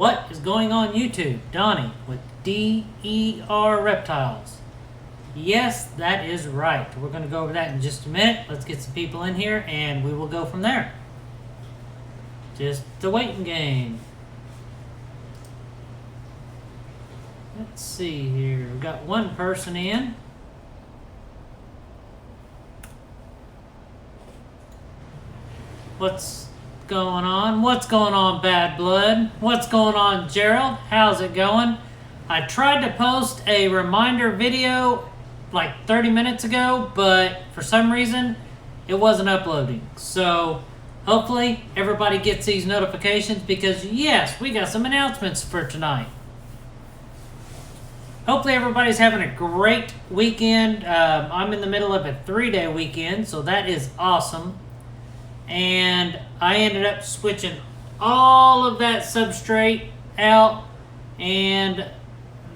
What is going on YouTube? Donnie with DER Reptiles. Yes, that is right. We're going to go over that in just a minute. Let's get some people in here and we will go from there. Just the waiting game. Let's see here. We've got one person in. What's going on? What's going on, Bad Blood? What's going on, Gerald? How's it going? I tried to post a reminder video like 30 minutes ago, but for some reason it wasn't uploading. So hopefully everybody gets these notifications because yes, we got some announcements for tonight. Hopefully everybody's having a great weekend. I'm in the middle of a 3-day weekend, so that is awesome. And I ended up switching all of that substrate out, and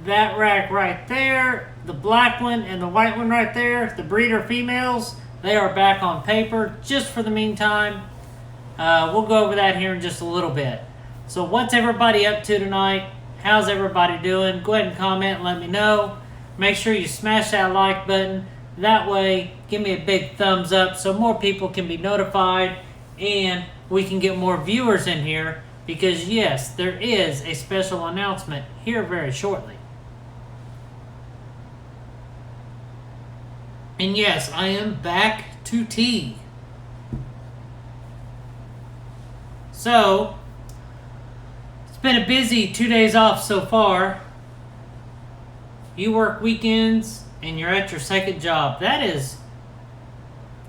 that rack right there, the black one and the white one right there, the breeder females, they are back on paper just for the meantime. We'll go over that here in just a little bit. So what's everybody up to tonight? How's everybody doing? Go ahead and comment and let me know. Make sure you smash that like button. That way, give me a big thumbs up so more people can be notified and we can get more viewers in here, because yes, there is a special announcement here very shortly. And yes, I am back to tea. So, it's been a busy 2 days off so far. You work weekends and you're at your second job. That is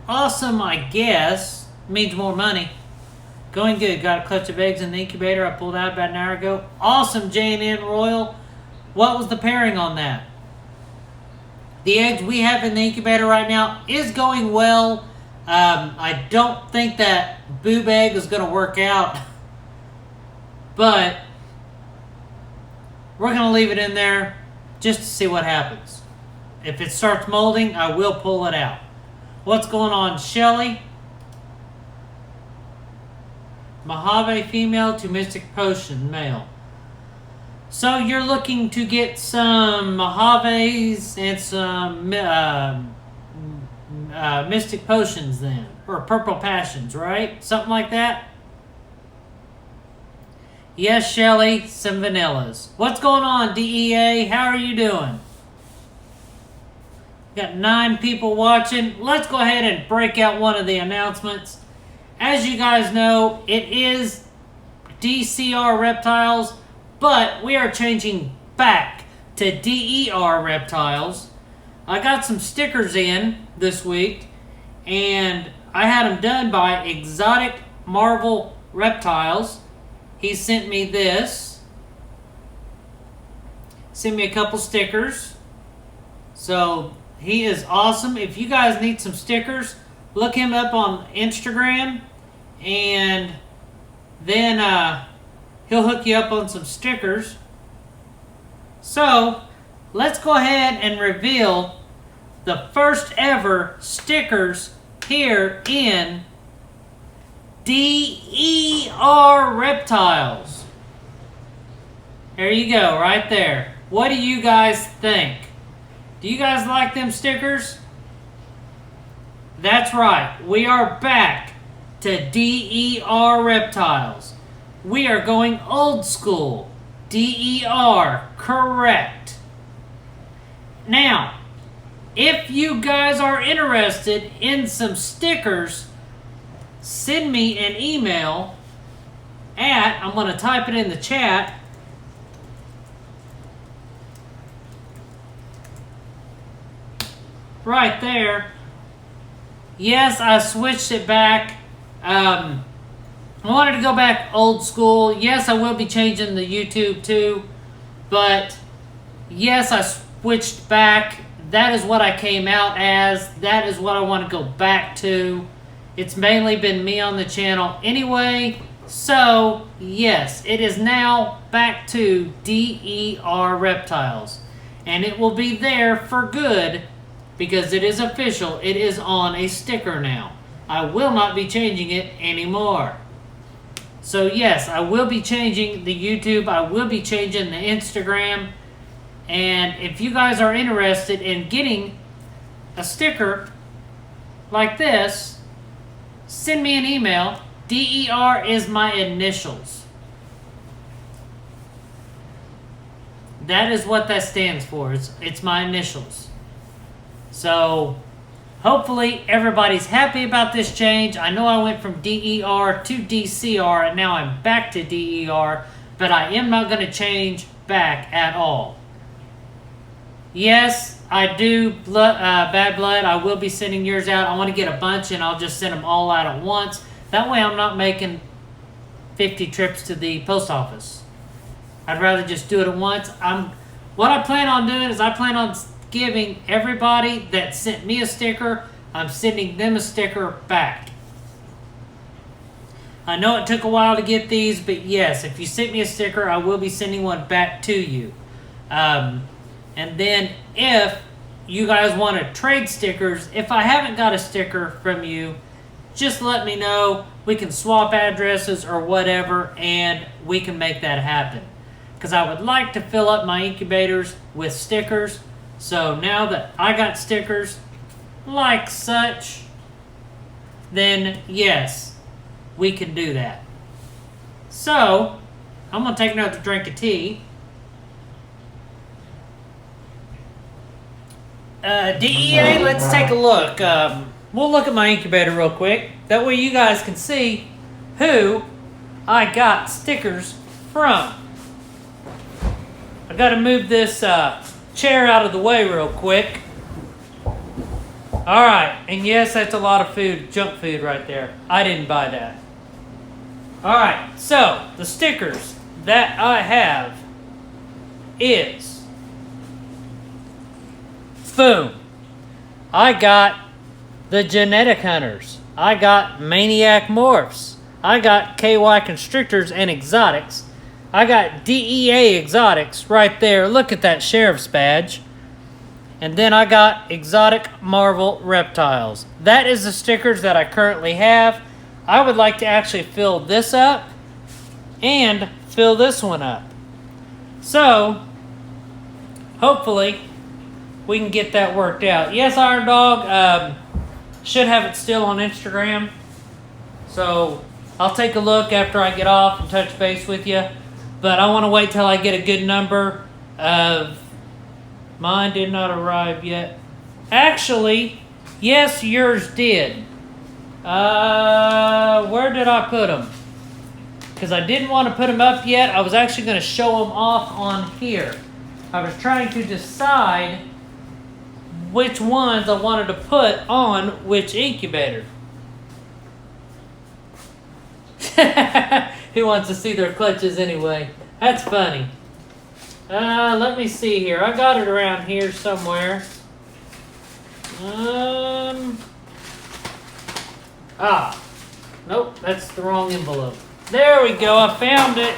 awesome, I guess. Means more money. Going good. Got a clutch of eggs in the incubator I pulled out about an hour ago. Awesome, J&N Royal. What was the pairing on that? The eggs we have in the incubator right now is going well. I don't think that boob egg is going to work out. But we're going to leave it in there just to see what happens. If it starts molding, I will pull it out. What's going on, Shelly? Mojave female to Mystic Potion male. So you're looking to get some Mojaves and some Mystic Potions then. Or Purple Passions, right? Something like that? Yes, Shelly, some vanillas. What's going on, DEA? How are you doing? Got 9 people watching. Let's go ahead and break out one of the announcements. As you guys know, it is DCR Reptiles, but we are changing back to DER Reptiles. I got some stickers in this week, and I had them done by Exotic Marvel Reptiles. He sent me this. Sent me a couple stickers. So he is awesome. If you guys need some stickers, look him up on Instagram, and then he'll hook you up on some stickers. So let's go ahead and reveal the first ever stickers here in DER Reptiles. There you go, right there. What do you guys think? Do you guys like them stickers? That's right. We are back to DER Reptiles. We are going old school. DER, correct. Now, if you guys are interested in some stickers, send me an email at, I'm going to type it in the chat, right there. Yes, I switched it back. I wanted to go back old school. Yes, I will be changing the YouTube too. But yes, I switched back. That is what I came out as. That is what I want to go back to. It's mainly been me on the channel anyway. So, yes, it is now back to DER Reptiles. And it will be there for good, because it is official. It is on a sticker now. I will not be changing it anymore. So yes, I will be changing the YouTube. I will be changing the Instagram. And if you guys are interested in getting a sticker like this, send me an email. DER is my initials. That is what that stands for. It's my initials. So hopefully everybody's happy about this change. I know I went from DER to DCR and now I'm back to DER, but I am not going to change back at all. Yes, I do Bad Blood. I will be sending yours out. I want to get a bunch and I'll just send them all out at once. That way I'm not making 50 trips to the post office. I'd rather just do it at once. What I plan on doing is I plan on giving everybody that sent me a sticker, I'm sending them a sticker back. I know it took a while to get these, but yes, if you sent me a sticker, I will be sending one back to you. And then if you guys want to trade stickers, if I haven't got a sticker from you, just let me know. We can swap addresses or whatever, and we can make that happen. Because I would like to fill up my incubators with stickers. So now that I got stickers like such, then yes, we can do that. So, I'm going to take another drink of tea. DEA, let's take a look. We'll look at my incubator real quick. That way you guys can see who I got stickers from. I got to move this chair out of the way real quick. Alright, and yes, that's a lot of food, junk food right there. I didn't buy that. Alright, so the stickers that I have is, boom, I got the Genetic Hunters. I got Maniac Morphs. I got KY Constrictors and Exotics. I got DEA Exotics right there. Look at that Sheriff's badge. And then I got Exotic Marvel Reptiles. That is the stickers that I currently have. I would like to actually fill this up and fill this one up. So, hopefully, we can get that worked out. Yes, Iron Dog should have it still on Instagram. So, I'll take a look after I get off and touch base with you. But I want to wait till I get a good number of... Mine did not arrive yet. Actually, yes, yours did. Where did I put them? Because I didn't want to put them up yet. I was actually going to show them off on here. I was trying to decide which ones I wanted to put on which incubator. Who wants to see their clutches anyway? That's funny. Let me see here. I got it around here somewhere. Nope, that's the wrong envelope. There we go, I found it.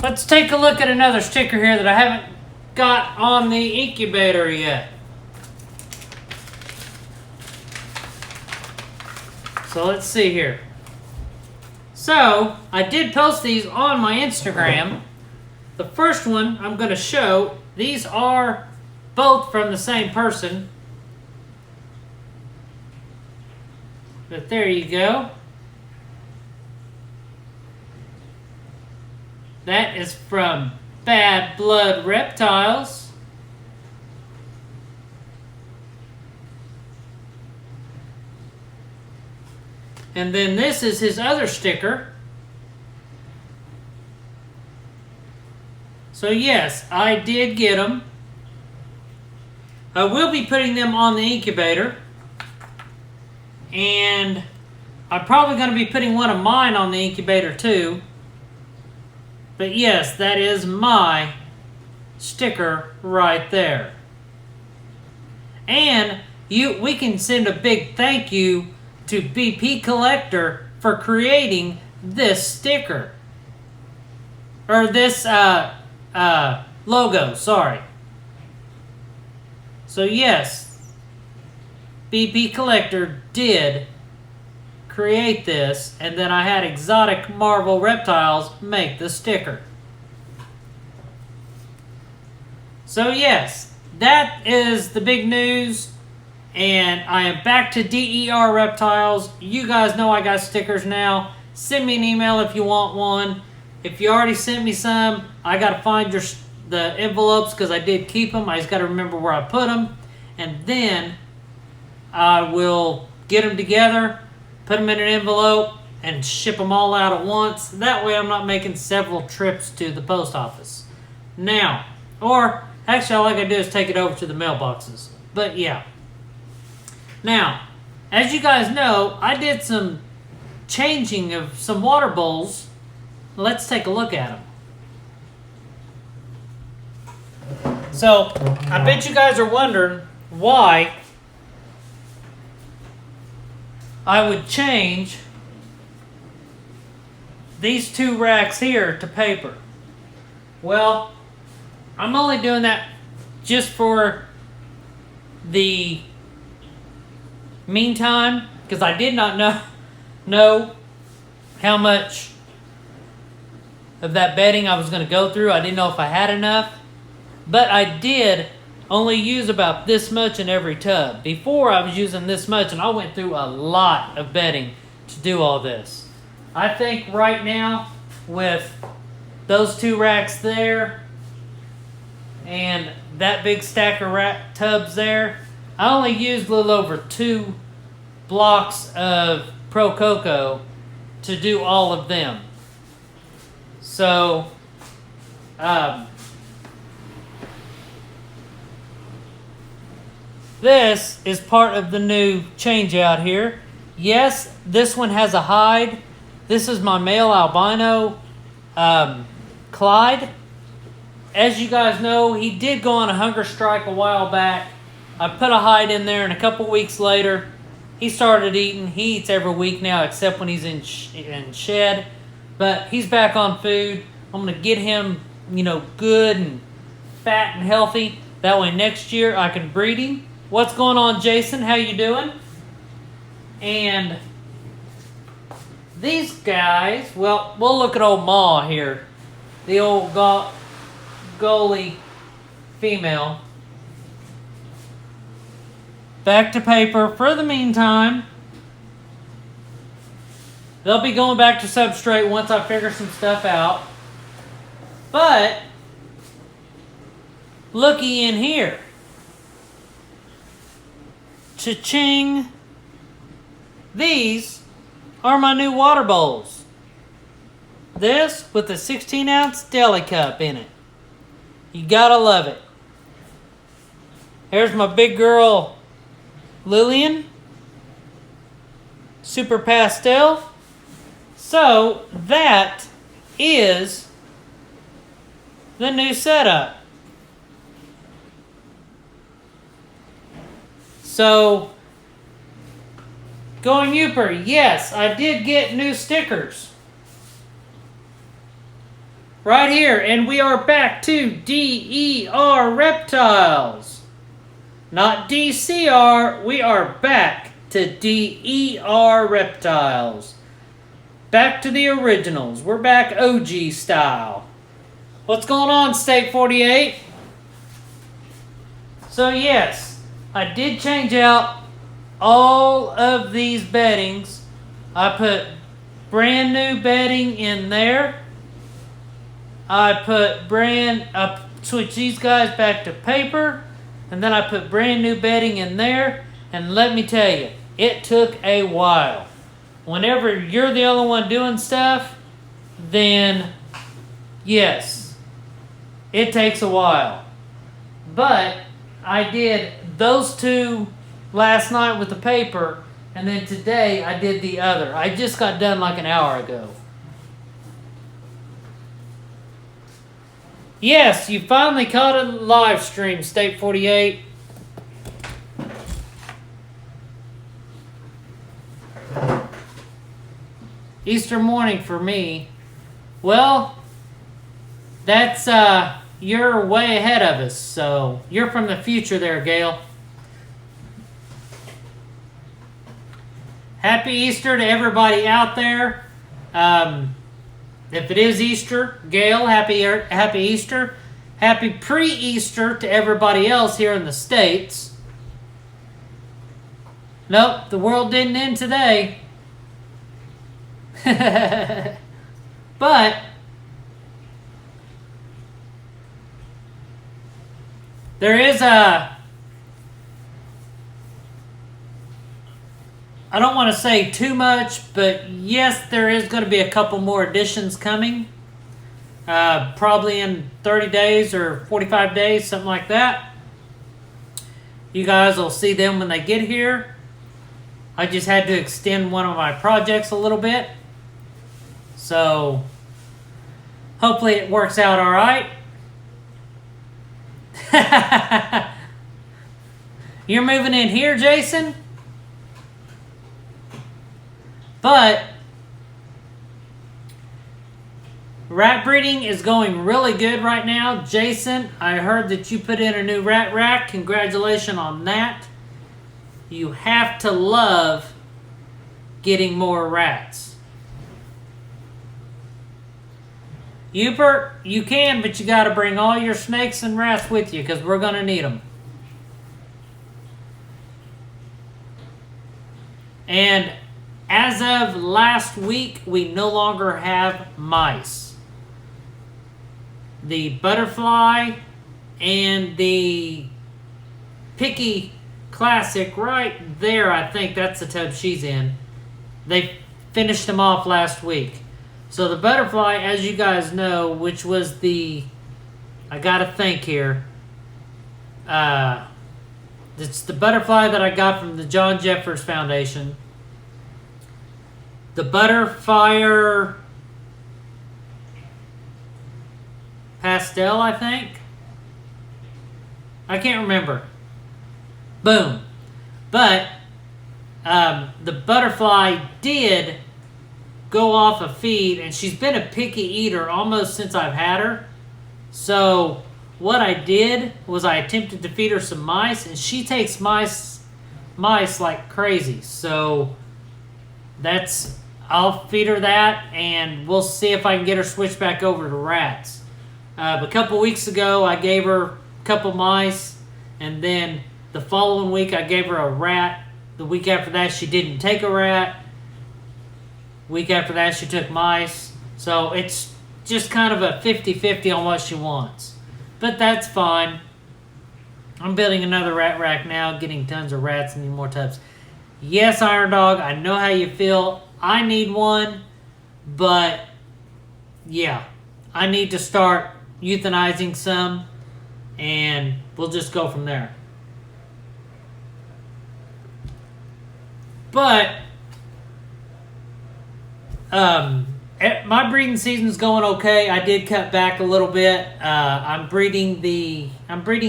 Let's take a look at another sticker here that I haven't got on the incubator yet. So let's see here. So, I did post these on my Instagram. The first one I'm going to show, these are both from the same person. But there you go. That is from Bad Blood Reptiles. And then this is his other sticker. So yes, I did get them. I will be putting them on the incubator. And I'm probably going to be putting one of mine on the incubator too. But yes, that is my sticker right there. And we can send a big thank you to BP Collector for creating this sticker. Or this logo, sorry. So yes, BP Collector did create this, and then I had Exotic Marvel Reptiles make the sticker. So yes, that is the big news, and I am back to DER Reptiles. You guys know I got stickers now. Send me an email if you want one. If you already sent me some, I got to find the envelopes because I did keep them. I just got to remember where I put them, and then I will get them together, put them in an envelope, and ship them all out at once. That way I'm not making several trips to the post office. Now, or actually all I gotta do is take it over to the mailboxes. But yeah. Now, as you guys know, I did some changing of some water bowls. Let's take a look at them. So, I bet you guys are wondering why I would change these two racks here to paper. Well, I'm only doing that just for the meantime, because I did not know how much of that bedding I was going to go through. I didn't know if I had enough, but I did only use about this much in every tub. Before I was using this much, and I went through a lot of bedding to do all this. I think right now with those two racks there and that big stack of tubs there, I only used a little over 2 blocks of Pro Coco to do all of them. So, this is part of the new change out here. Yes, this one has a hide. This is my male albino Clyde. As you guys know, he did go on a hunger strike a while back. I put a hide in there, and a couple weeks later, he started eating. He eats every week now, except when he's in shed. But he's back on food. I'm going to get him, good and fat and healthy. That way next year I can breed him. What's going on, Jason? How you doing? And these guys, well, we'll look at old Ma here. The old goalie female. Back to paper for the meantime. They'll be going back to substrate once I figure some stuff out. But looky in here. Cha-ching. These are my new water bowls. This with a 16-ounce deli cup in it. You gotta love it. Here's my big girl Lillian. Super pastel. So that is the new setup. So, going Youper, yes, I did get new stickers. Right here, and we are back to DER Reptiles. Not DCR, we are back to DER Reptiles. Back to the originals. We're back OG style. What's going on, State 48? So yes, I did change out all of these beddings. I put brand new bedding in there. I switched these guys back to paper, and then I put brand new bedding in there, and let me tell you, it took a while. Whenever you're the only one doing stuff, then yes, it takes a while. But I did those two last night with the paper, and then today I did the other. I just got done like an hour ago. Yes, you finally caught a live stream, State 48. Easter morning for me. Well, that's, you're way ahead of us, so you're from the future there, Gail. happy Easter to everybody out there. If it is Easter, Gail, happy Easter. Happy pre-Easter to everybody else here in the States. Nope, the world didn't end today. But there is I don't want to say too much, but yes, there is going to be a couple more editions coming. Probably in 30 days or 45 days, something like that. You guys will see them when they get here. I just had to extend one of my projects a little bit. So, hopefully it works out all right. You're moving in here, Jason? But rat breeding is going really good right now. Jason, I heard that you put in a new rat rack. Congratulations on that. You have to love getting more rats. Hubert, you can, but you got to bring all your snakes and rats with you because we're going to need them. And as of last week, we no longer have mice. The butterfly and the picky classic right there, I think that's the tub she's in. They finished them off last week. So the butterfly, as you guys know, which was the, I gotta think here, it's the butterfly that I got from the John Jeffers Foundation. The Butterfire Pastel, I think. I can't remember. Boom. But the butterfly did go off a feed, and she's been a picky eater almost since I've had her. So what I did was I attempted to feed her some mice, and she takes mice like crazy. So I'll feed her that, and we'll see if I can get her switched back over to rats. A couple weeks ago, I gave her a couple mice, and then the following week, I gave her a rat. The week after that, she didn't take a rat. Week after that, she took mice. So it's just kind of a 50-50 on what she wants. But that's fine. I'm building another rat rack now, getting tons of rats and need more tubs. Yes, Iron Dog, I know how you feel. I need one, but yeah, I need to start euthanizing some, and we'll just go from there. But my breeding season's going okay. I did cut back a little bit. I'm breeding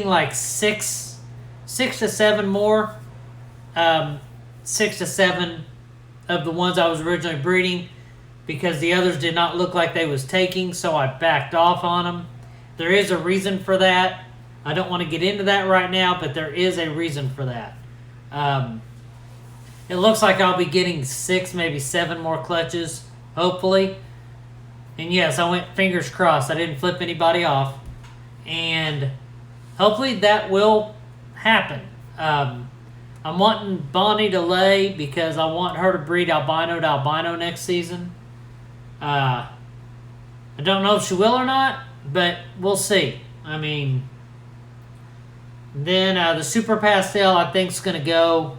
like six to seven more. 6 to 7 of the ones I was originally breeding, because the others did not look like they was taking, so I backed off on them. There is a reason for that. I don't want to get into that right now, but there is a reason for that. It looks like I'll be getting 6, maybe 7 more clutches, hopefully. And yes, I went fingers crossed. I didn't flip anybody off. And hopefully that will happen. I'm wanting Bonnie to lay because I want her to breed albino to albino next season. I don't know if she will or not, but we'll see. I mean, then the Super Pastel I think is going to go.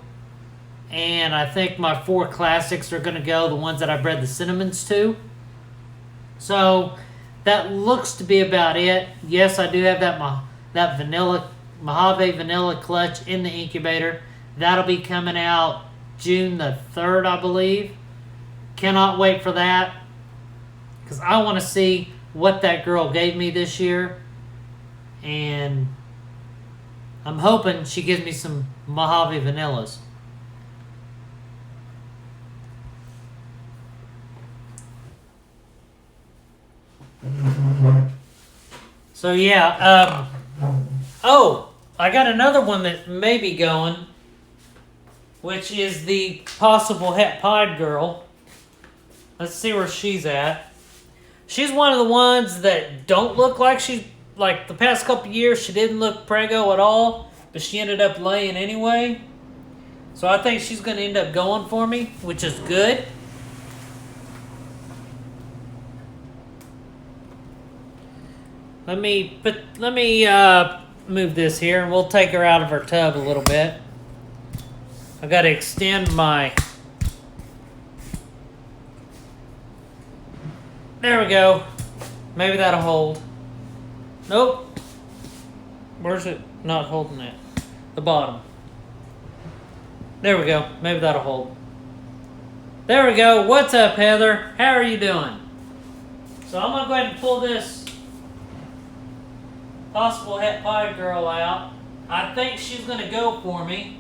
And I think my 4 classics are going to go, the ones that I bred the cinnamons to. So that looks to be about it. Yes, I do have that Mojave vanilla clutch in the incubator. That'll be coming out June the 3rd, I believe. Cannot wait for that, because I want to see what that girl gave me this year. And I'm hoping she gives me some Mojave vanillas. So yeah, oh, I got another one that may be going. which is the possible het pied girl. Let's see where she's at. She's one of the ones that don't look like she's, like the past couple years, she didn't look preggo at all, but she ended up laying anyway. So I think she's going to end up going for me, which is good. Let me move this here, and we'll take her out of her tub a little bit. I got to extend my. There we go. Maybe that'll hold. Nope. Where's it not holding it? The bottom. There we go. Maybe that'll hold. There we go. What's up, Heather? How are you doing? So I'm going to go ahead and pull this possible het pied girl out. I think she's going to go for me.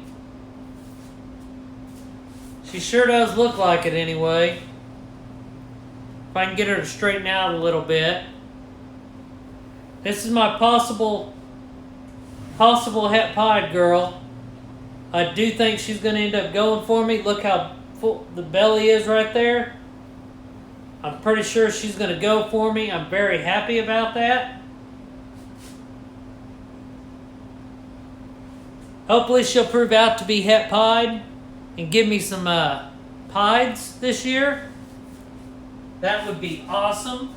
She sure does look like it anyway. If I can get her to straighten out a little bit. This is my possible het pied girl. I do think she's going to end up going for me. Look how full the belly is right there. I'm pretty sure she's going to go for me. I'm very happy about that. Hopefully she'll prove out to be het pied and give me some pieds this year. That would be awesome.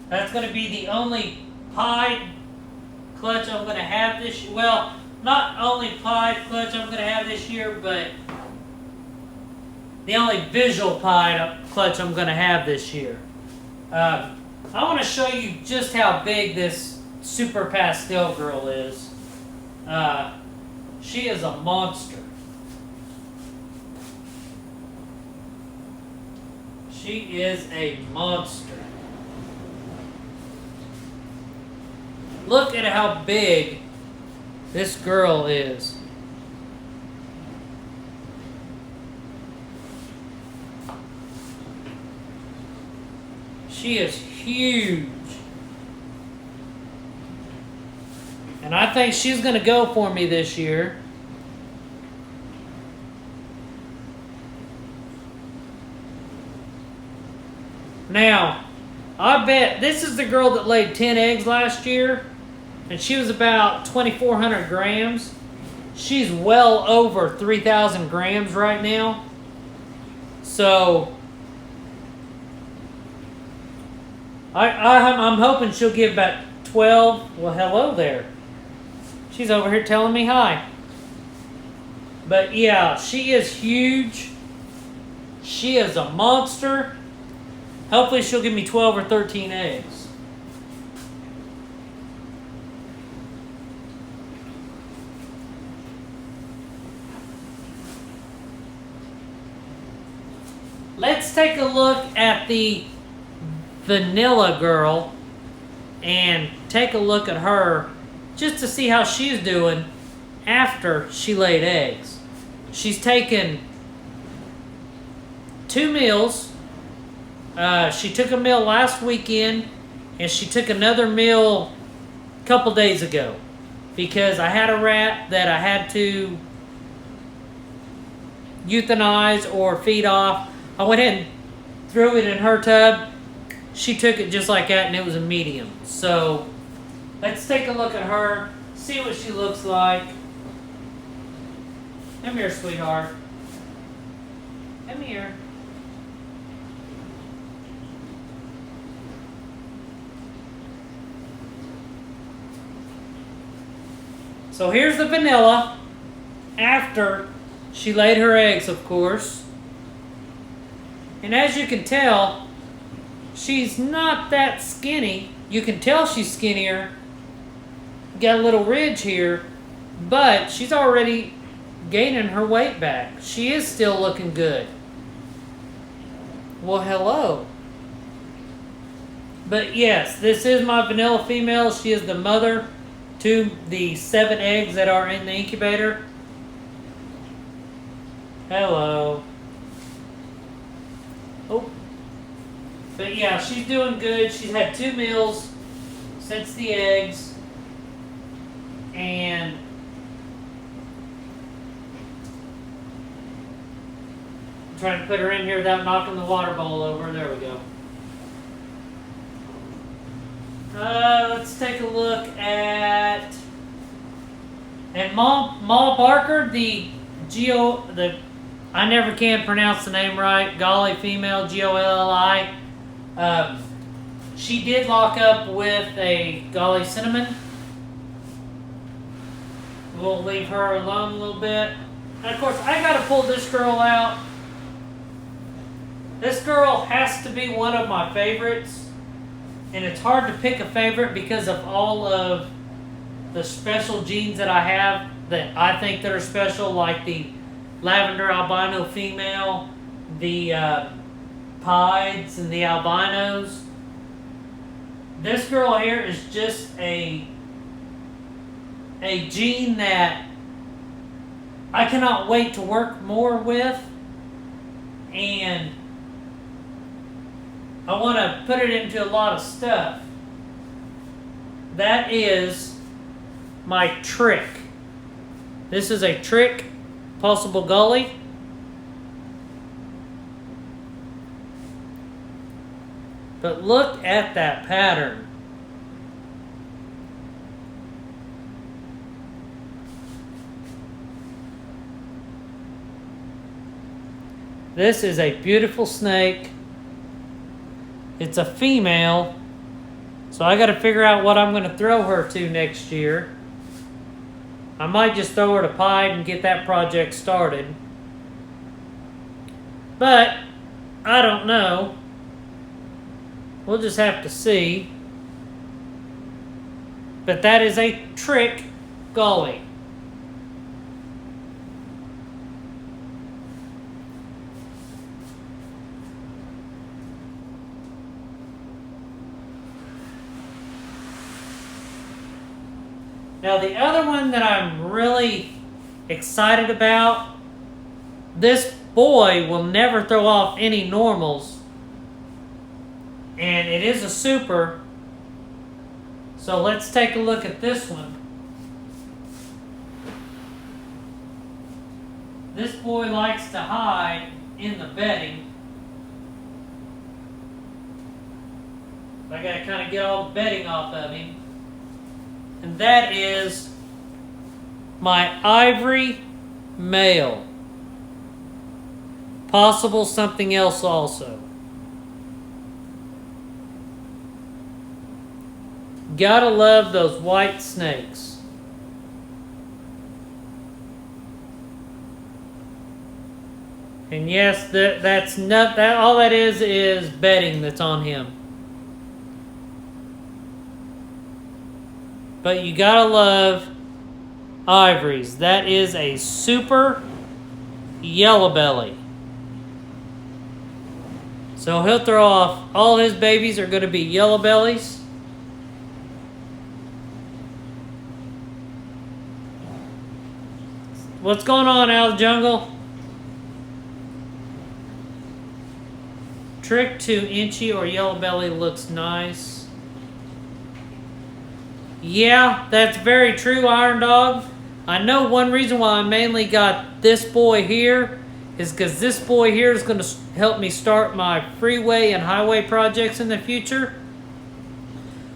That's going to be the only pied clutch I'm going to have this year. Well, not only pied clutch I'm going to have this year, but the only visual pied clutch I'm going to have this year. I want to show you just how big this Super Pastel girl is. She is a monster. She is a monster. Look at how big this girl is. She is huge. And I think she's going to go for me this year. Now, I bet this is the girl that laid 10 eggs last year, and she was about 2,400 grams. She's well over 3,000 grams right now. So, I'm hoping she'll give about 12. Well, hello there. She's over here telling me hi. But yeah, she is huge. She is a monster. Hopefully she'll give me 12 or 13 eggs. Let's take a look at the vanilla girl and take a look at her just to see how she's doing after she laid eggs. She's taken 2 meals. She took a meal last weekend, and she took another meal a couple days ago because I had a rat that I had to euthanize or feed off. I went ahead and threw it in her tub. She took it just like that, and it was a medium. So let's take a look at her, see what she looks like. Come here, sweetheart. Come here. So here's the vanilla after she laid her eggs, of course. And as you can tell, she's not that skinny. You can tell she's skinnier. Got a little ridge here, but she's already gaining her weight back. She is still looking good. Well, hello. But yes, this is my vanilla female. She is the mother to the 7 eggs that are in the incubator. Hello. Oh. But yeah, she's doing good. She's had 2 meals since the eggs. And trying to put her in here without knocking the water bowl over. There we go. Let's take a look at Ma Barker, I never can pronounce the name right. Golly female, Golli. She did lock up with a Golly cinnamon. We'll leave her alone a little bit. And of course, I gotta pull this girl out. This girl has to be one of my favorites. And it's hard to pick a favorite because of all of the special genes that I have that I think that are special, like the lavender albino female, the pieds, and the albinos. This girl here is just a gene that I cannot wait to work more with, and I want to put it into a lot of stuff. That is my trick. This is a trick possible gully. But look at that pattern. This is a beautiful snake. It's a female, so I got to figure out what I'm going to throw her to next year. I might just throw her to pied and get that project started. But I don't know. We'll just have to see. But that is a trick gully. Now the other one that I'm really excited about, this boy will never throw off any normals. And it is a super. So let's take a look at this one. This boy likes to hide in the bedding. I gotta kind of get all the bedding off of him. And that is my ivory male. Possible something else also. Gotta love those white snakes. And yes, that's not that. All that is bedding that's on him. But you gotta love ivories. That is a super yellow belly. So he'll throw off. All his babies are going to be yellow bellies. What's going on out of the jungle? Trick 2 inchy or yellow belly looks nice. Yeah, that's very true, Iron Dog. I know one reason why I mainly got this boy here is because this boy here is going to help me start my freeway and highway projects in the future.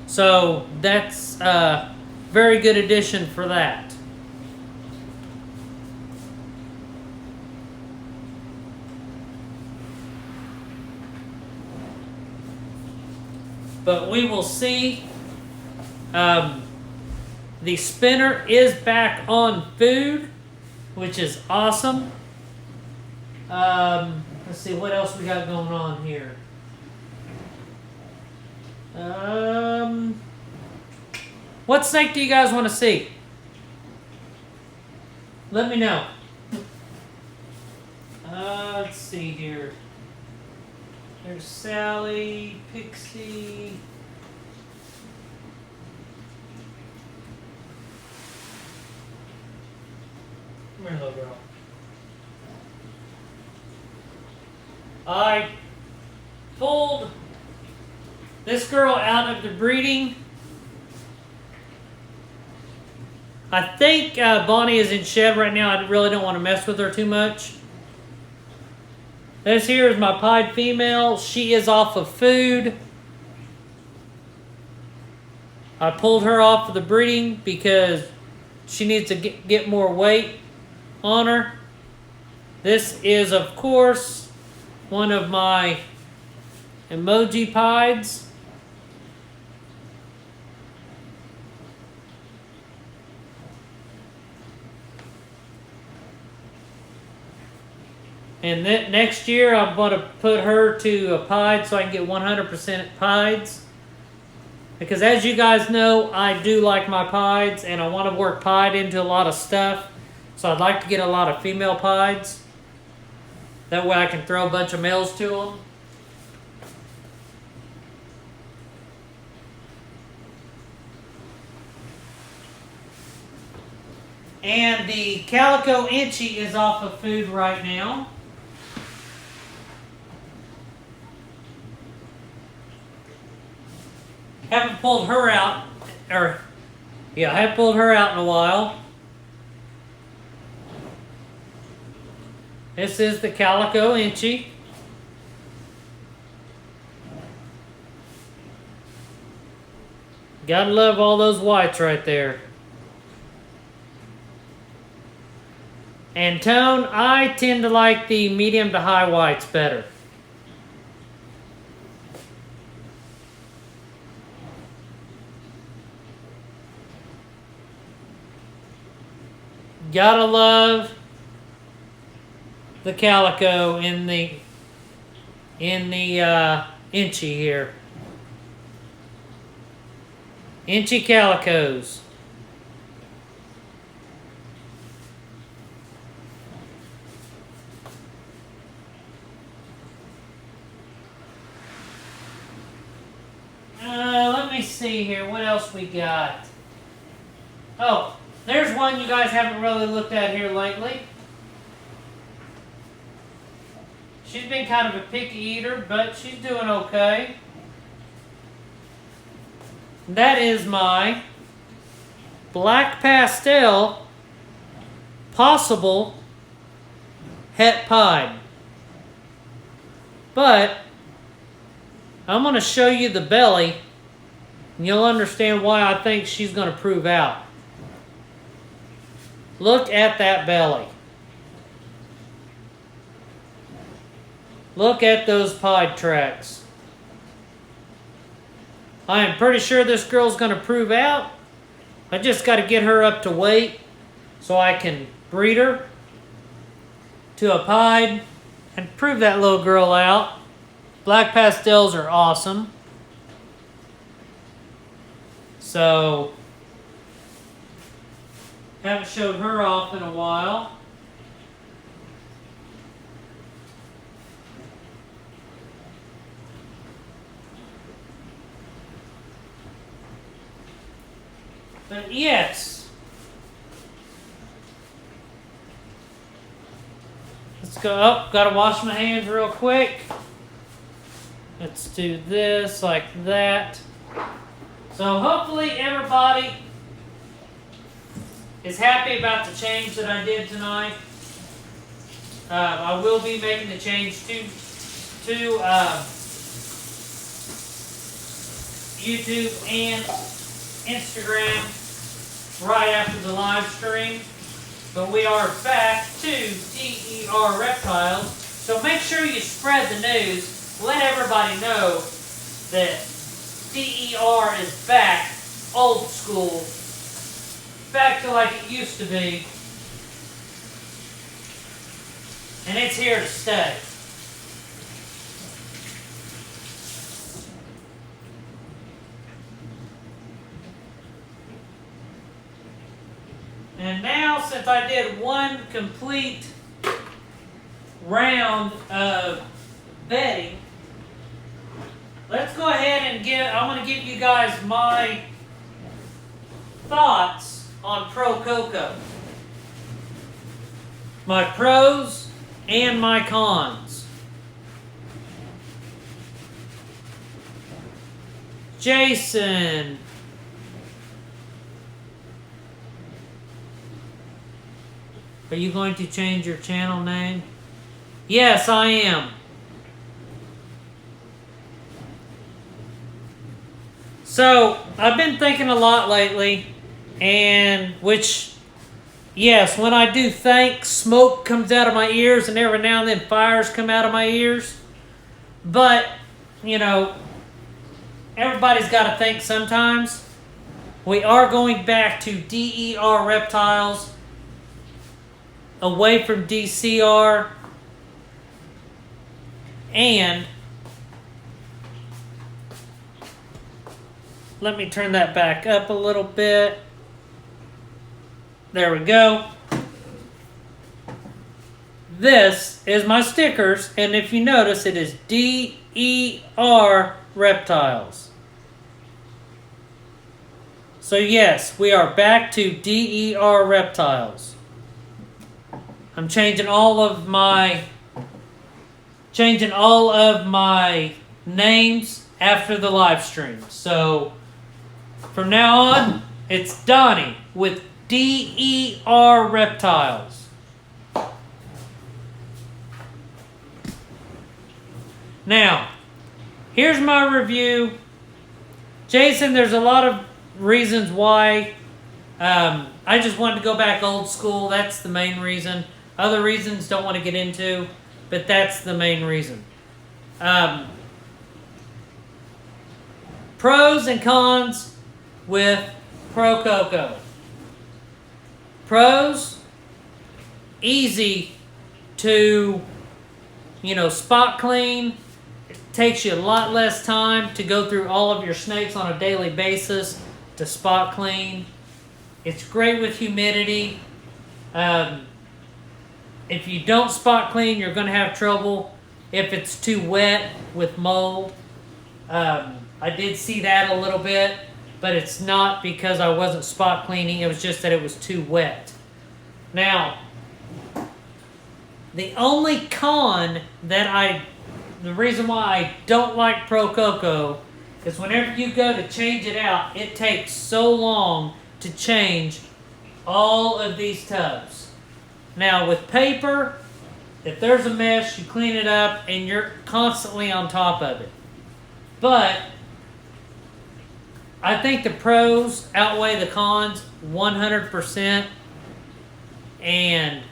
So that's a very good addition for that. But we will see. The spinner is back on food, which is awesome. Let's see what else we got going on here. What snake do you guys want to see? Let me know. Let's see here. There's Sally, Pixie. Come here, little girl. I pulled this girl out of the breeding. I think Bonnie is in shed right now. I really don't want to mess with her too much. This here is my pied female. She is off of food. I pulled her off of the breeding because she needs to get more weight on her. This is, of course, one of my emoji pieds. And next year, I'm going to put her to a pied so I can get 100% pieds. Because as you guys know, I do like my pieds, and I want to work pied into a lot of stuff. So I'd like to get a lot of female pieds. That way I can throw a bunch of males to them. And the Calico Inchy is off of food right now. Haven't pulled her out, I haven't pulled her out in a while. This is the Calico Inchy. Gotta love all those whites right there. And tone, I tend to like the medium to high whites better. Gotta love the calico in the Inchy here. Inchy calicos. Let me see here. What else we got? Oh, there's one you guys haven't really looked at here lately. She's been kind of a picky eater, but she's doing okay. That is my black pastel possible het pied. But I'm going to show you the belly, and you'll understand why I think she's going to prove out. Look at that belly. Look at those pied tracks. I am pretty sure this girl's going to prove out. I just got to get her up to weight so I can breed her to a pied and prove that little girl out. Black pastels are awesome. So, haven't showed her off in a while. But yes. Let's go up. Gotta wash my hands real quick. Let's do this like that. So hopefully everybody is happy about the change that I did tonight. I will be making the change to YouTube and Instagram right after the live stream. But we are back to DER Reptiles. So make sure you spread the news. Let everybody know that DER is back, old school, back to like it used to be, and it's here to stay. And now, since I did one complete round of bedding, let's go ahead and I'm going to give you guys my thoughts on Pro Coco. My pros and my cons. Jason. Are you going to change your channel name? Yes, I am. So I've been thinking a lot lately, and which, yes, when I do think, smoke comes out of my ears, and every now and then fires come out of my ears. But, you know, everybody's got to think sometimes. We are going back to DER reptiles, away from DCR, and let me turn that back up a little bit. There we go. This is my stickers, and if you notice, it is DER reptiles. So yes, we are back to DER reptiles. I'm changing all of my names after the live stream. So from now on, it's Donnie with DER reptiles. Now, here's my review. Jason, there's a lot of reasons why. I just wanted to go back old school. That's the main reason. Other reasons don't want to get into, but that's the main reason. Pros and cons with Pro Coco. Pros, easy to, spot clean. It takes you a lot less time to go through all of your snakes on a daily basis to spot clean. It's great with humidity. If you don't spot clean, you're going to have trouble if it's too wet with mold. I did see that a little bit, but it's not because I wasn't spot cleaning. It was just that it was too wet. Now, the only con the reason why I don't like Pro Coco is whenever you go to change it out, it takes so long to change all of these tubs. Now with paper, if there's a mess, you clean it up and you're constantly on top of it. But I think the pros outweigh the cons 100%, and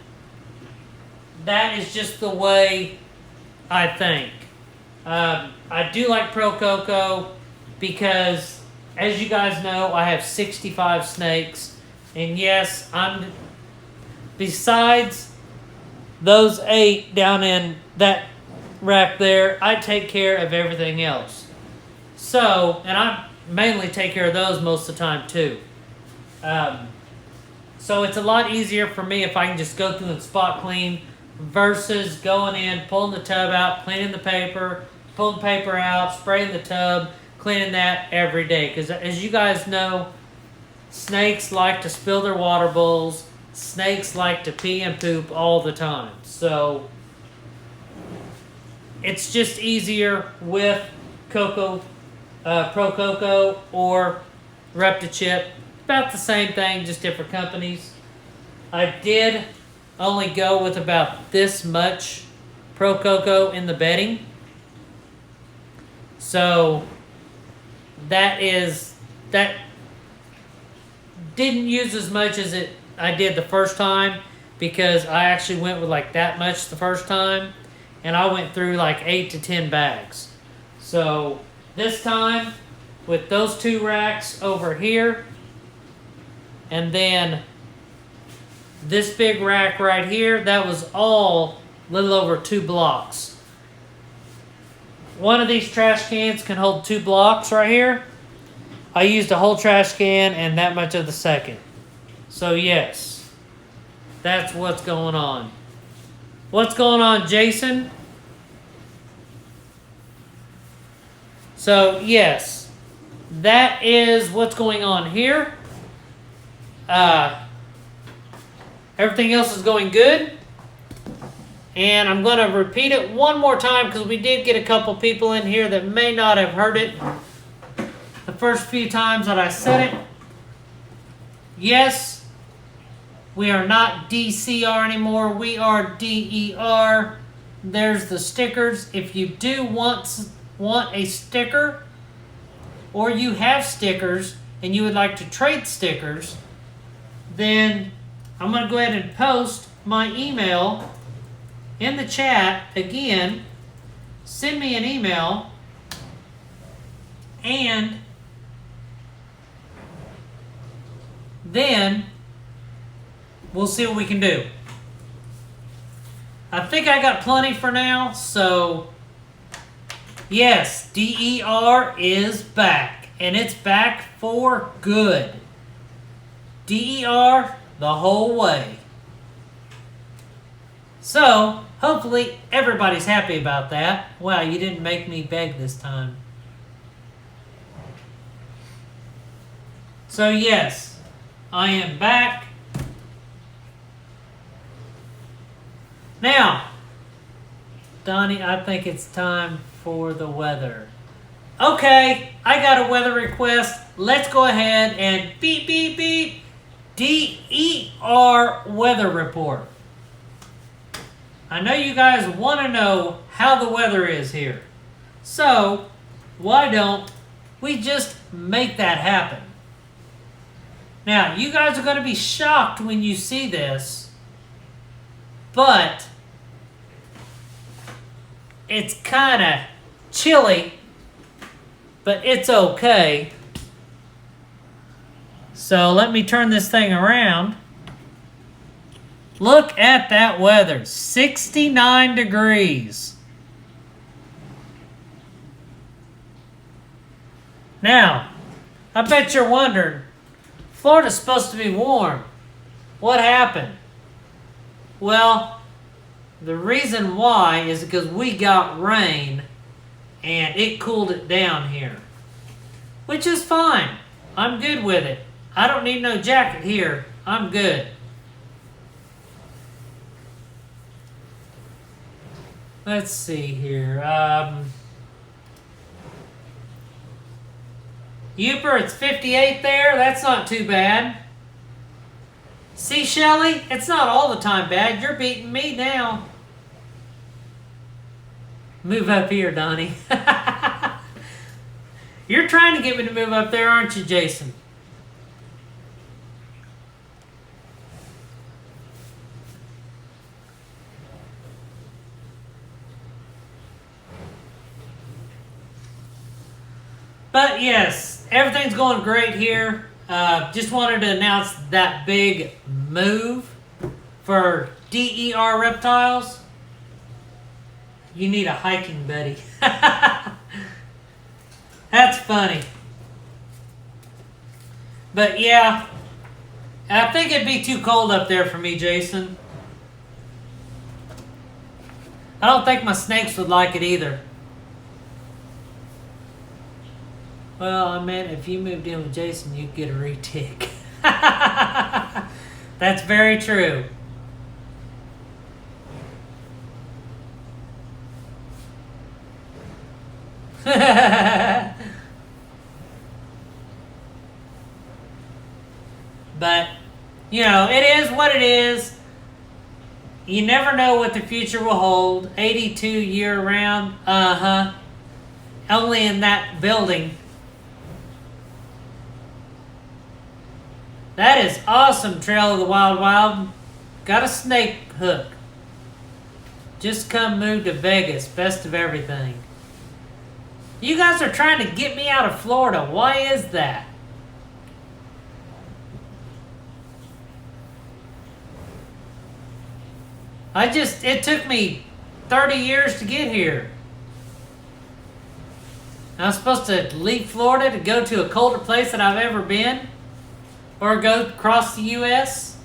that is just the way I think. I do like Pro Coco because, as you guys know, I have 65 snakes, and yes, besides those 8 down in that rack there, I take care of everything else. So, and I mainly take care of those most of the time too. So it's a lot easier for me if I can just go through and spot clean versus going in, pulling the tub out, cleaning the paper, pulling the paper out, spraying the tub, cleaning that every day. Because as you guys know, snakes like to spill their water bowls. Snakes like to pee and poop all the time. So it's just easier with Pro Coco or Reptichip. About the same thing, just different companies. I did only go with about this much Pro Coco in the bedding. So that didn't use as much as I did the first time, because I actually went with like that much the first time, and I went through like 8 to 10 bags. So this time with those 2 racks over here, and then this big rack right here, that was all a little over 2 blocks. One of these trash cans can hold 2 blocks right here. I used a whole trash can and that much of the second. So yes, that's what's going on. What's going on, Jason? So yes, that is what's going on here. Everything else is going good. And I'm going to repeat it one more time because we did get a couple people in here that may not have heard it the first few times that I said it. Yes, we are not DCR anymore. We are DER. There's the stickers. If you do want a sticker, or you have stickers and you would like to trade stickers, then I'm going to go ahead and post my email in the chat again. Send me an email and then we'll see what we can do. I think I got plenty for now, so yes, DER is back, and it's back for good. DER the whole way. So, hopefully everybody's happy about that. Wow, you didn't make me beg this time. So yes, I am back. Now, Donnie, I think it's time for the weather. Okay, I got a weather request. Let's go ahead and beep, beep, beep. DER weather report. I know you guys want to know how the weather is here. So, why don't we just make that happen? Now, you guys are going to be shocked when you see this, but it's kind of chilly, but it's okay. So let me turn this thing around. Look at that weather, 69 degrees. Now, I bet you're wondering, Florida's supposed to be warm. What happened? Well, the reason why is because we got rain and it cooled it down here, which is fine. I'm good with it. I don't need no jacket here. I'm good. Let's see here. Uper, it's 58 there. That's not too bad. See, Shelly? It's not all the time bad. You're beating me now. Move up here, Donnie. You're trying to get me to move up there, aren't you, Jason? But yes, everything's going great here. Just wanted to announce that big move for DER Reptiles. You need a hiking buddy. That's funny. But yeah, I think it'd be too cold up there for me, Jason. I don't think my snakes would like it either. Well, I meant if you moved in with Jason, you'd get a retic. That's very true. But, you know, it is what it is. You never know what the future will hold. 82 year round. Uh-huh. Only in that building. That is awesome, Trail of the Wild Wild. Got a snake hook. Just come move to Vegas. Best of everything. You guys are trying to get me out of Florida. Why is that? It took me 30 years to get here. I'm supposed to leave Florida to go to a colder place that I've ever been? Or go across the U.S.?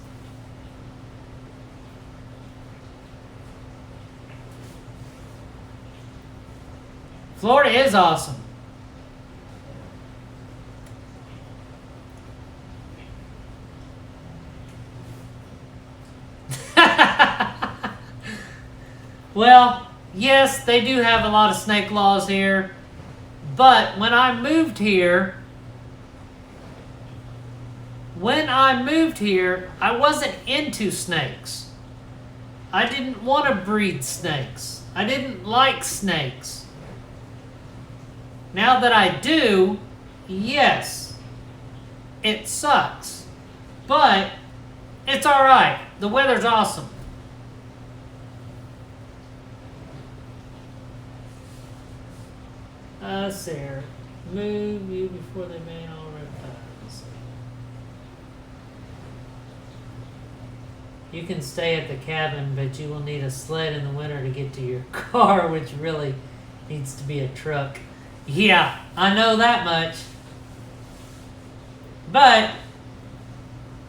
Florida is awesome. Well, yes, they do have a lot of snake laws here. But when I moved here, I wasn't into snakes. I didn't want to breed snakes. I didn't like snakes. Now that I do, yes, it sucks, but it's all right. The weather's awesome. Sarah, move you before they man all reptiles. You can stay at the cabin, but you will need a sled in the winter to get to your car, which really needs to be a truck. Yeah, I know that much. But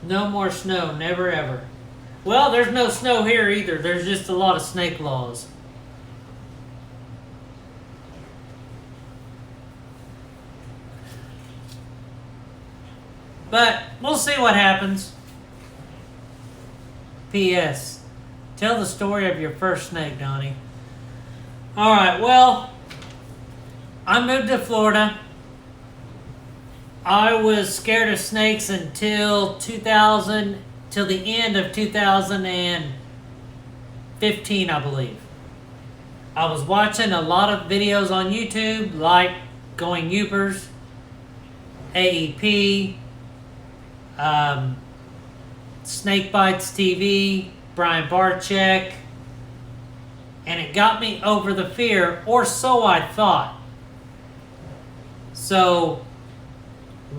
no more snow, never ever. Well, there's no snow here either. There's just a lot of snake laws. But we'll see what happens. P.S. Tell the story of your first snake, Donnie. Alright, well, I moved to Florida. I was scared of snakes until till the end of 2015, I believe. I was watching a lot of videos on YouTube, like Going Youpers, AEP, Snake Bites TV, Brian Barczyk, and it got me over the fear, or so I thought. So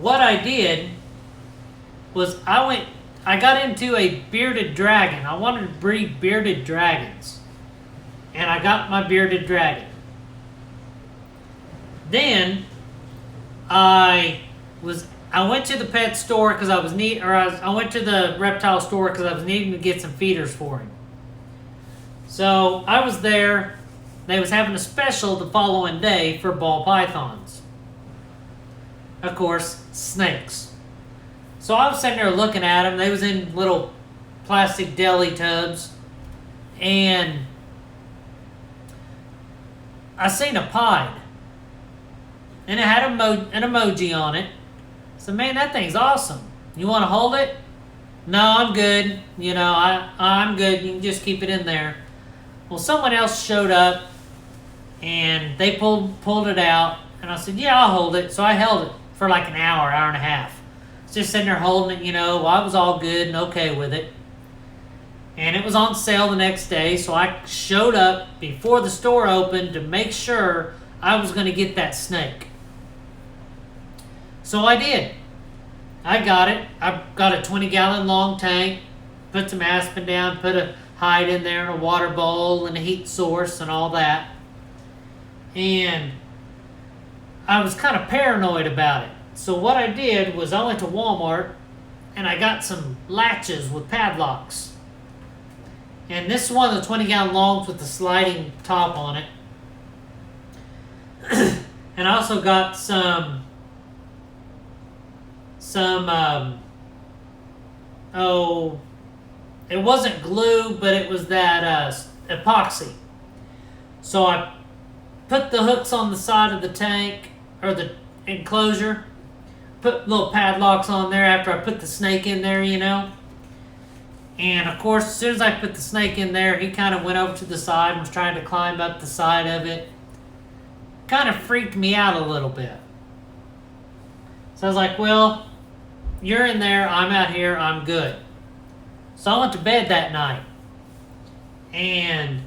what I did was I got into a bearded dragon. I wanted to breed bearded dragons, and I got my bearded dragon. Then I went to the pet store because I went to the reptile store because I was needing to get some feeders for him. So I was there. They was having a special the following day for ball pythons. Of course, snakes. So I was sitting there looking at them. They was in little plastic deli tubs, and I seen a pied, and it had an emoji on it. So, man, that thing's awesome. You want to hold it? No, I'm good. You know, I'm good. You can just keep it in there. Well, someone else showed up, and they pulled it out, and I said, yeah, I'll hold it. So I held it for like an hour and a half. Just sitting there holding it, you know. I was all good and okay with it. And it was on sale the next day, so I showed up before the store opened to make sure I was going to get that snake. So I did. I got it. I got a 20-gallon long tank, put some aspen down, put a hide in there, and a water bowl, and a heat source, and all that. And I was kind of paranoid about it. So what I did was I went to Walmart, and I got some latches with padlocks. And this is one of the 20-gallon longs with the sliding top on it. And I also got some it wasn't glue, but it was that epoxy. So I put the hooks on the side of the tank, or the enclosure, put little padlocks on there after I put the snake in there, you know. And of course, as soon as I put the snake in there, he kind of went over to the side and was trying to climb up the side of it. Kind of freaked me out a little bit. So I was like, well, you're in there, I'm out here, I'm good. So I went to bed that night. And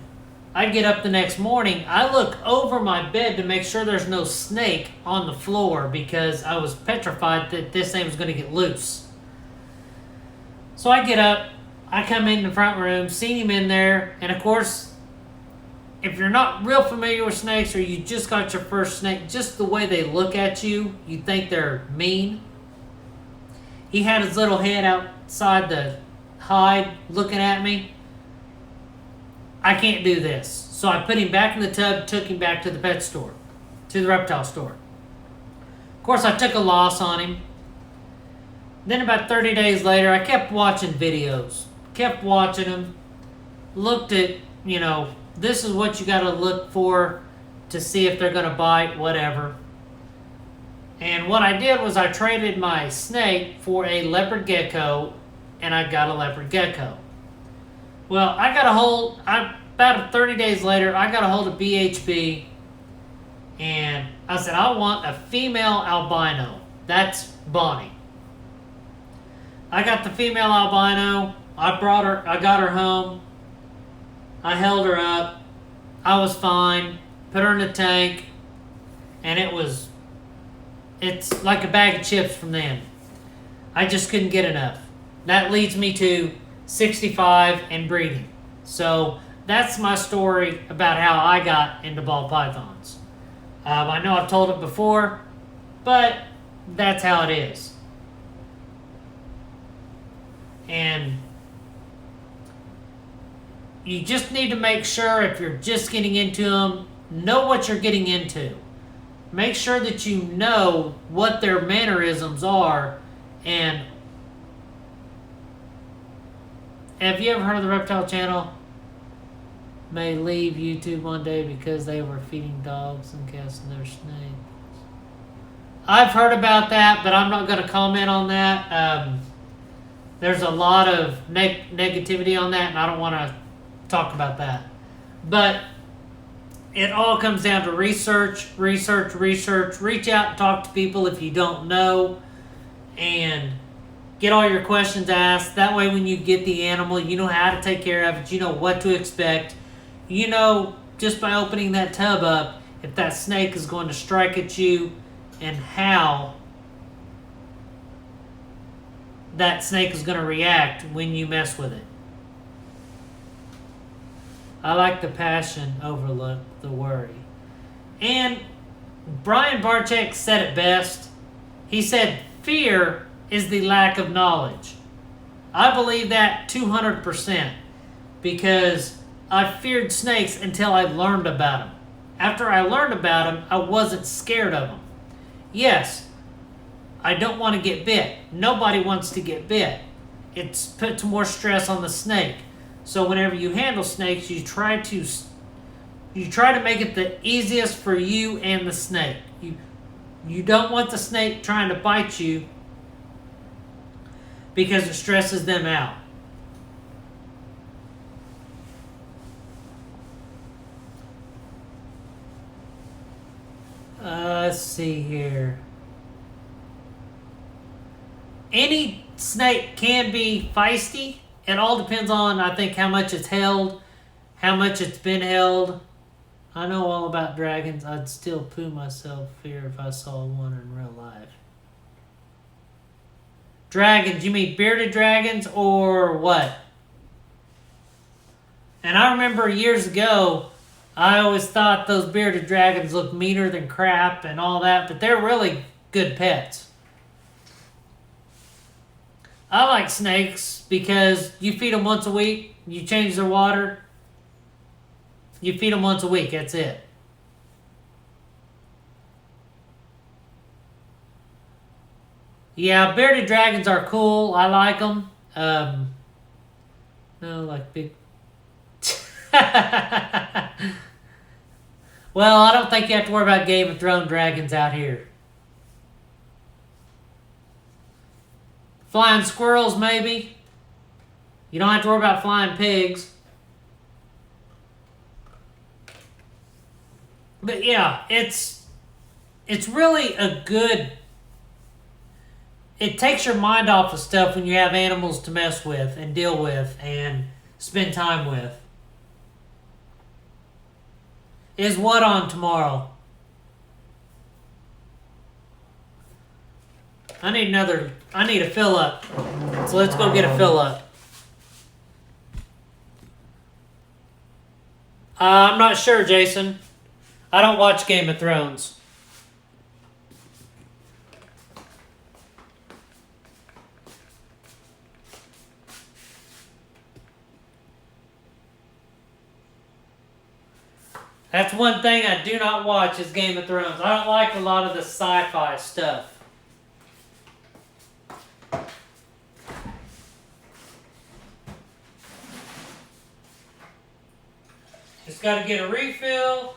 I get up the next morning, I look over my bed to make sure there's no snake on the floor because I was petrified that this thing was going to get loose. So I get up, I come in the front room, seen him in there, and of course, if you're not real familiar with snakes or you just got your first snake, just the way they look at you, you think they're mean. He had his little head outside the hide looking at me. I can't do this. So I put him back in the tub, took him back to the pet store, to the reptile store. Of course, I took a loss on him. Then about 30 days later, I kept watching videos. Kept watching them. Looked at, you know, this is what you got to look for to see if they're going to bite, whatever. And what I did was I traded my snake for a leopard gecko, and I got a leopard gecko. Well, about 30 days later, I got a hold of BHB, and I said, I want a female albino. That's Bonnie. I got the female albino. I got her home. I held her up. I was fine. Put her in the tank. And it's like a bag of chips from then. I just couldn't get enough. That leads me to 65 and breeding. So that's my story about how I got into ball pythons. I know I've told it before, but that's how it is. And you just need to make sure, if you're just getting into them, know what you're getting into. Make sure that you know what their mannerisms are. And have you ever heard of the Reptile channel? May leave YouTube one day because they were feeding dogs and casting their snakes. I've heard about that, but I'm not going to comment on that. There's a lot of negativity on that, and I don't want to talk about that. But it all comes down to research. Reach out and talk to people if you don't know, and get all your questions asked. That way when you get the animal, you know how to take care of it. You know what to expect. You know, just by opening that tub up, if that snake is going to strike at you and how that snake is going to react when you mess with it. I like the passion over the worry. And Brian Barczyk said it best. He said, fear is the lack of knowledge. I believe that 200% because I feared snakes until I learned about them. After I learned about them, I wasn't scared of them. Yes, I don't want to get bit. Nobody wants to get bit. It puts more stress on the snake. So whenever you handle snakes, you try to make it the easiest for you and the snake. You don't want the snake trying to bite you because it stresses them out. Let's see here. Any snake can be feisty. It all depends on, I think, how much it's held, how much it's been held. I know all about dragons. I'd still poo myself fear if I saw one in real life. Dragons, you mean bearded dragons or what? And I remember years ago, I always thought those bearded dragons looked meaner than crap and all that, but they're really good pets. I like snakes because you feed them once a week, you change their water, you feed them once a week, that's it. Yeah, bearded dragons are cool. I like them. No, like big... Well, I don't think you have to worry about Game of Thrones dragons out here. Flying squirrels, maybe. You don't have to worry about flying pigs. But yeah, it's really a good... It takes your mind off of stuff when you have animals to mess with and deal with and spend time with. Is what on tomorrow? I need a fill up. So let's go get a fill up. I'm not sure, Jason. I don't watch Game of Thrones. That's one thing I do not watch is Game of Thrones. I don't like a lot of the sci-fi stuff. Just got to get a refill.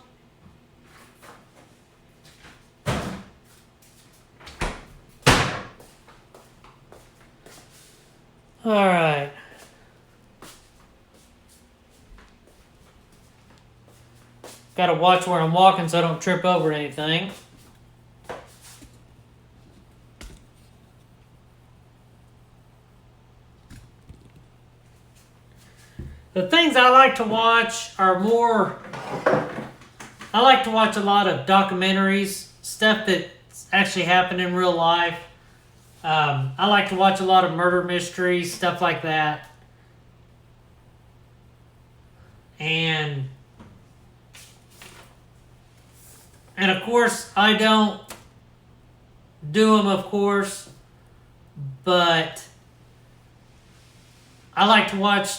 All right. Got to watch where I'm walking so I don't trip over anything. things I like to watch are more... I like to watch a lot of documentaries, stuff that actually happened in real life. I like to watch a lot of murder mysteries, stuff like that. And of course, I don't do them, of course, but I like to watch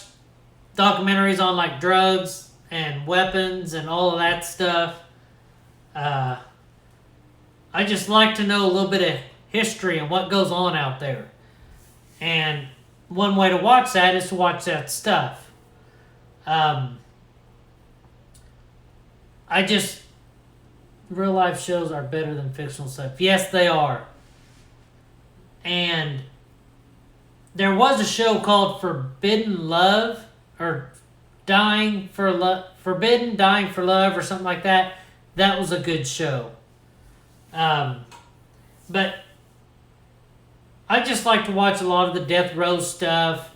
documentaries on like drugs and weapons and all of that stuff. I just like to know a little bit of history and what goes on out there. And one way to watch that is to watch that stuff. Real life shows are better than fictional stuff. Yes, they are. And there was a show called Forbidden Love, or Dying for Love, Forbidden Dying for Love, or something like that. That was a good show. But I just like to watch a lot of the death row stuff,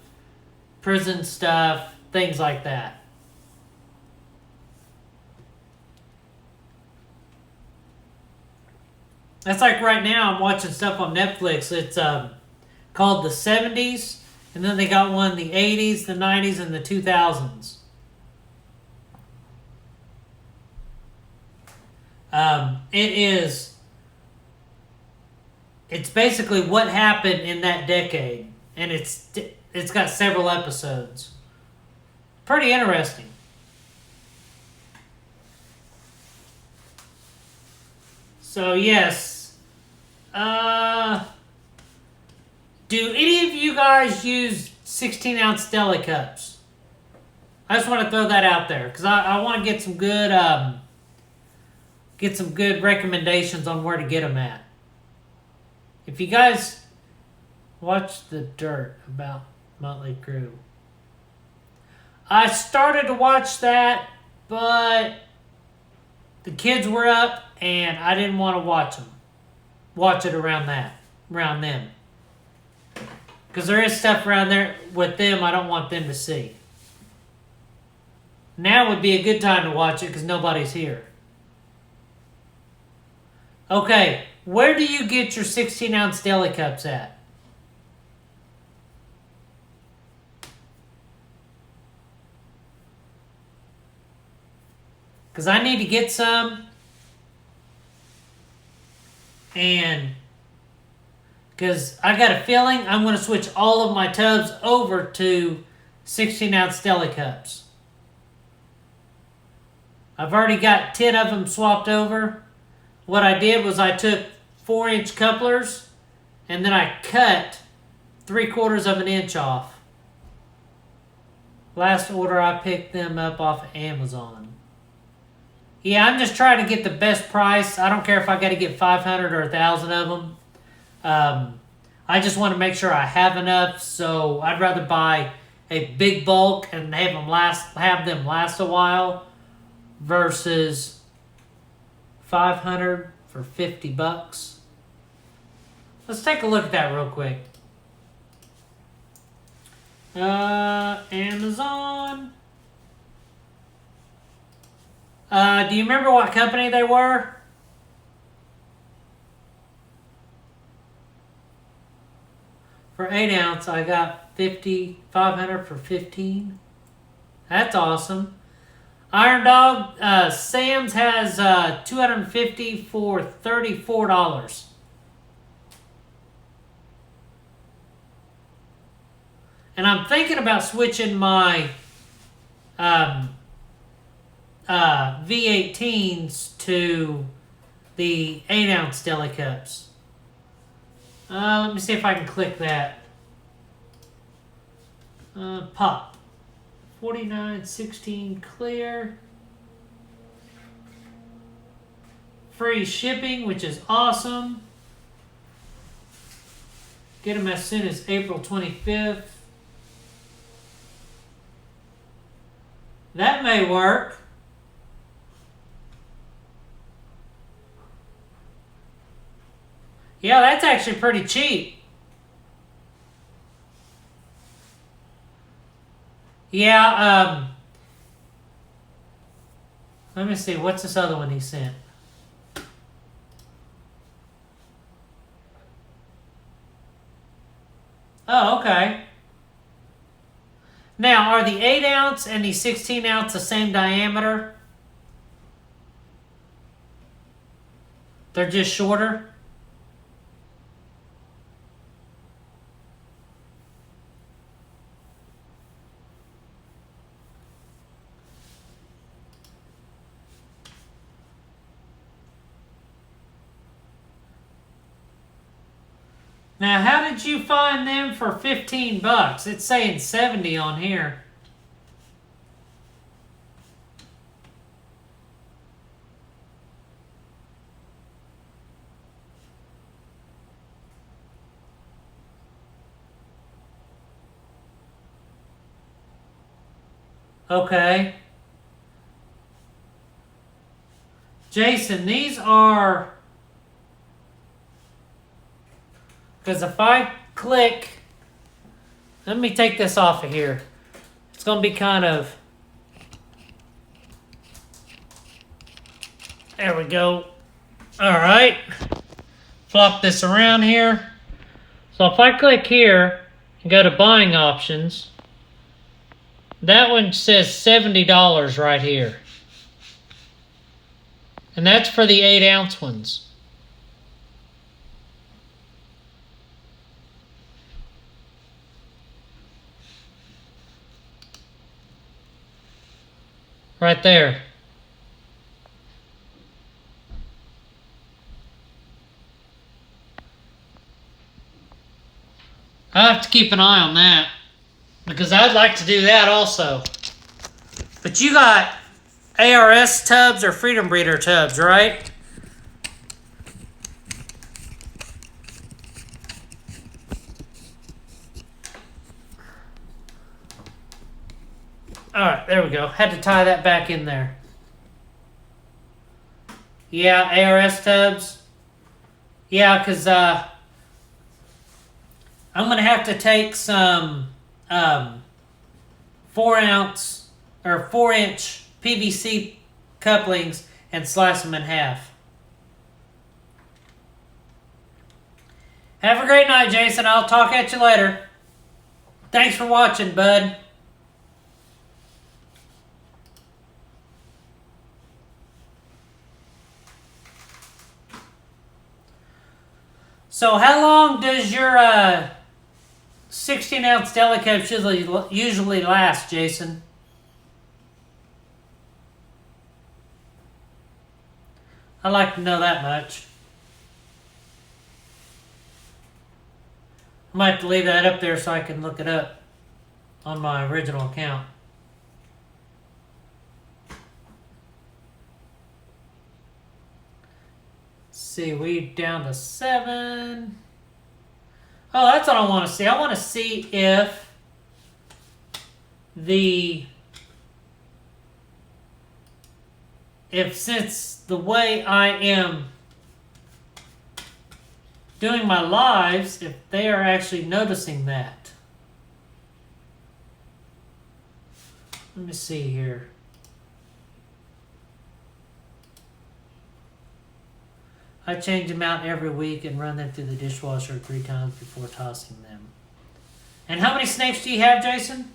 prison stuff, things like that. That's like right now I'm watching stuff on Netflix. It's called The 70s, and then they got one in the 80s, the 90s, and the 2000s. It's basically what happened in that decade, and it's got several episodes. Pretty interesting. So yes, do any of you guys use 16-ounce deli cups? I just want to throw that out there because I want to get some good recommendations on where to get them at. If you guys watch The Dirt about Motley Crue, I started to watch that, but the kids were up and I didn't want to watch it around them. Because there is stuff around there with them I don't want them to see. Now would be a good time to watch it because nobody's here. Okay, where do you get your 16-ounce deli cups at? Because I need to get some. And because I got a feeling I'm going to switch all of my tubs over to 16-ounce deli cups. I've already got 10 of them swapped over. What I did was I took 4-inch couplers and then I cut 3/4 of an inch off. Last order I picked them up off of Amazon. Yeah, I'm just trying to get the best price. I don't care if I got to get 500 or 1,000 of them. I just want to make sure I have enough, so I'd rather buy a big bulk and have them last a while versus 500 for $50. Let's take a look at that real quick. Amazon. Do you remember what company they were? For 8-ounce, I got 500 for $15. That's awesome. Iron Dog, Sam's has 250 for $34. And I'm thinking about switching my V18s to the 8-ounce deli cups. Let me see if I can click that. Pop. 49.16 clear. Free shipping, which is awesome. Get them as soon as April 25th. That may work. Yeah, that's actually pretty cheap. Yeah, Let me see. What's this other one he sent? Oh, okay. Now, are the 8 ounce and the 16 ounce the same diameter? They're just shorter? Now, how did you find them for 15 bucks? It's saying 70 on here. Okay. Jason, these are... Because if I click... Let me take this off of here. It's going to be kind of... There we go. Alright. Flop this around here. So if I click here and go to buying options, that one says $70 right here. And that's for the 8 ounce ones. Right there. I have to keep an eye on that, because I'd like to do that also. But you got ARS tubs or Freedom Breeder tubs, right? Alright, there we go. Had to tie that back in there. Yeah, ARS tubs. Yeah, because I'm going to have to take some 4-ounce or 4-inch PVC couplings and slice them in half. Have a great night, Jason. I'll talk at you later. Thanks for watching, bud. So how long does your 16-ounce deli cups usually last, Jason? I'd like to know that much. I might have to leave that up there so I can look it up on my original account. See, we down to 7. Oh, that's what I want to see. I want to see if since the way I am doing my lives, if they are actually noticing that. Let me see here. I change them out every week and run them through the dishwasher 3 times before tossing them. And how many snakes do you have, Jason?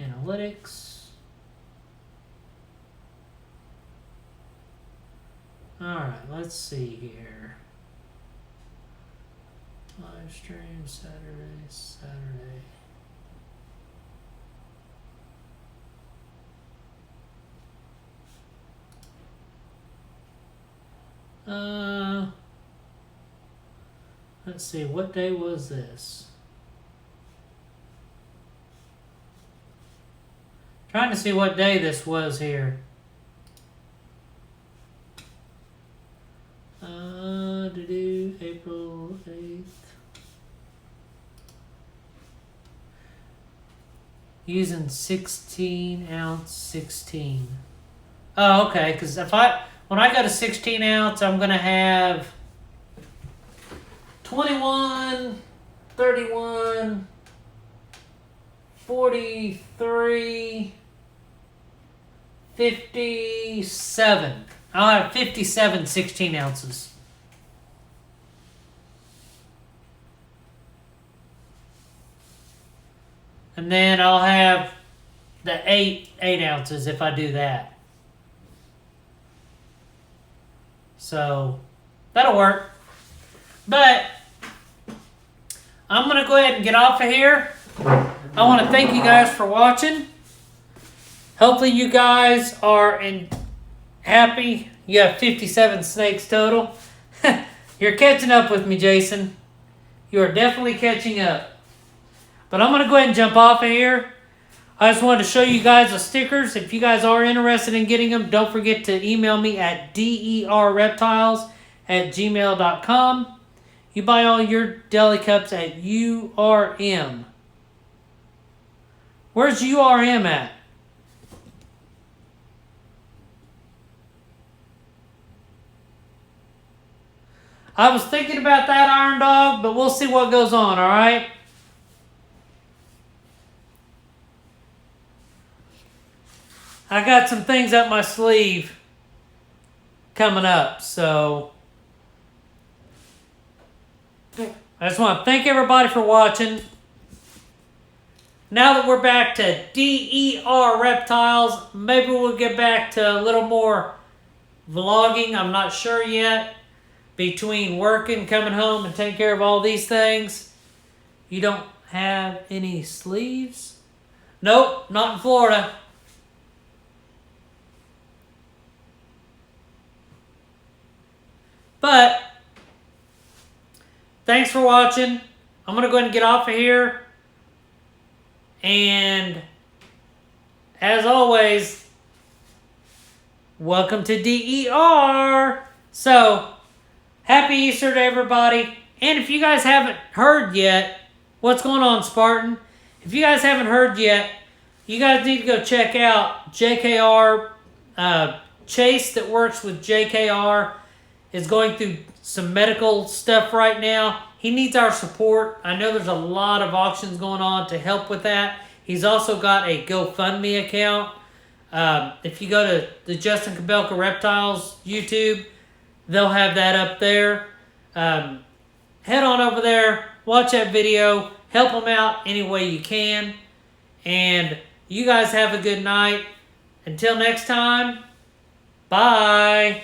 Analytics. Alright, let's see here. Live stream Saturday. Let's see, what day was this? Trying to see what day this was here. April 8th. Using 16-ounce 16. Oh, okay, because when I go to 16 ounce, I'm going to have 21, 31, 43, 57. I'll have 57 16 ounces. And then I'll have the 8 ounces if I do that. So that'll work. But I'm going to go ahead and get off of here. I want to thank you guys for watching. Hopefully you guys are happy. You have 57 snakes total. You're catching up with me, Jason. You are definitely catching up. But I'm going to go ahead and jump off of here. I just wanted to show you guys the stickers. If you guys are interested in getting them, don't forget to email me at derreptiles@gmail.com. You buy all your deli cups at URM. Where's URM at? I was thinking about that, Iron Dog, but we'll see what goes on, alright? I got some things up my sleeve coming up, so I just want to thank everybody for watching. Now that we're back to DER Reptiles, maybe we'll get back to a little more vlogging. I'm not sure yet. Between working, coming home, and taking care of all these things. You don't have any sleeves? Nope, not in Florida. But thanks for watching. I'm going to go ahead and get off of here. And as always, welcome to DER. So, happy Easter to everybody. And if you guys haven't heard yet, what's going on, Spartan? If you guys haven't heard yet, you guys need to go check out JKR. Chase that works with JKR is going through some medical stuff right now. He needs our support. I know there's a lot of auctions going on to help with that. He's also got a GoFundMe account. If you go to the Justin Kabelka Reptiles YouTube, they'll have that up there. Head on over there, watch that video, help them out any way you can. And you guys have a good night. Until next time, bye.